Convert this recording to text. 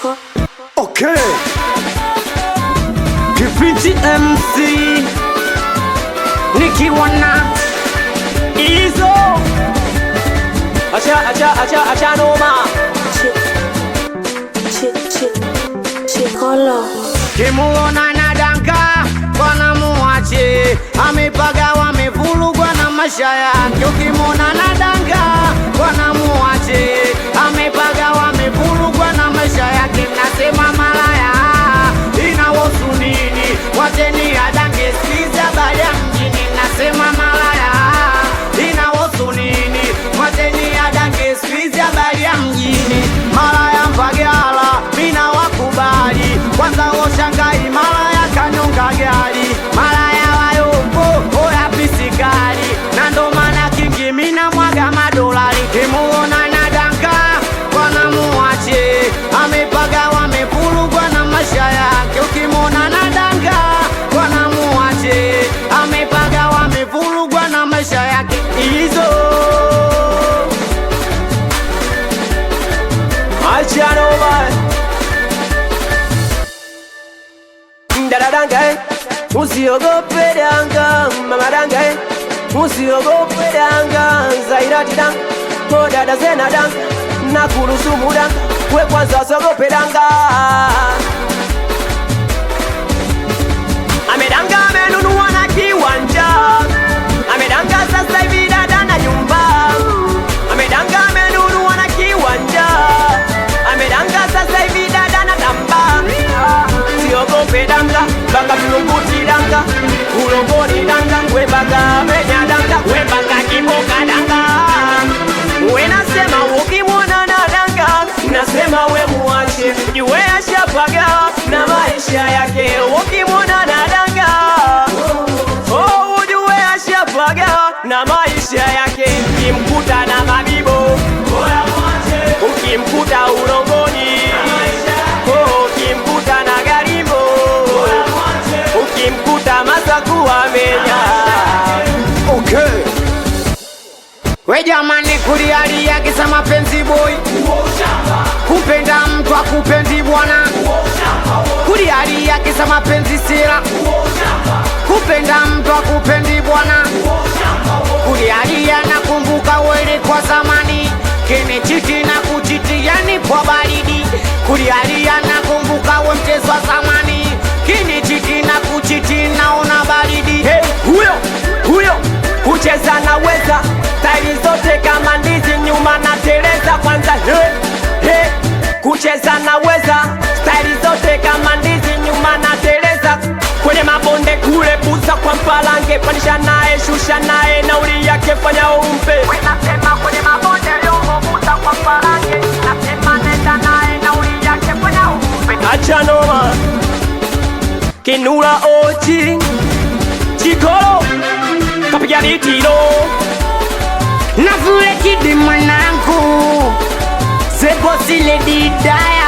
Okay. Kipindi MC nikiwana Izo acha noma Chikolo kimuona na danka bwana muache, amepaga wamevulugwa na maisha yake. Ukimwona na danka bwana muache, amepaga wamevulugwa na maisha yake. Nasema malaya inahusu nini? Wacheni adange sikiza baya mjini. Nasema malaya inahusu nini? Wacheni adange sikiza baya mjini. Malaya mpagala mina wakubali kwanza washangai malaya kanyonga gari. Malaya wayombo oya pisikali na ndo maana kingi mina mwaga madolari. Kimuona na danka bwana muache, amepaga wamevulugwa na maisha yake. Ukimwona na danka bwana muache, amepaga wamevulugwa na maisha yake. Izo acha noma dada danga, usiogope danga, mama danga, usiogope danga, Zairati danga, oh dada Zena danga, na kurusumu danga, we kwanza usiogope danga. Amedanga amenunua na kiwanja, amedanga sasa hivi dada na nyumba. Amedanga amenunua na kiwanja, amedanga sasa hivi dada na tamba. Siogope danga, baka tulunguti danga, ulongoni danga, we baka menya danga, we baka kiboka danga. We nasema ukimwona na danga, nasema we muache, jue ashapaga na maisha yake. Ukimwona na danga, oh ujue ashapaga na maisha yake. Ukimkuta na mabibo, ukimkuta ulongoni, oh ukimkuta na garimbo, ukimkuta masaku amenya. Okay. We jamani kulialia kisa mapenzi boy, kupenda mtu akupendi bwana. Kulialia kisa mapenzi sila, kupenda mtu akupendi bwana. Kulialia nakumbuka wewe kwa zamani, kinichiti na kuchiti yani kwa baridi. Kulialia nakumbuka wewe mchezo wa zamani, kinichiti na kuchiti naona baridi. Hey, huyo kucheza naweza, staili zote kama ndizi nyuma na teleza kwanza. Hey, kucheza naweza, staili zote kama ndizi nyuma na teleza. Kwenye mabonde kule buza kwa mpalange, pandisha nae shusha nae nauli yake fanya umpe. Nasema kwenye mabonde yongo buza kwa mpalange, nasema nenda nae nauli yake fanya umpe. Acha noma kinula ochi Chikolo kapiga litiro na vule kidi mwanangu, sebo sile didaya.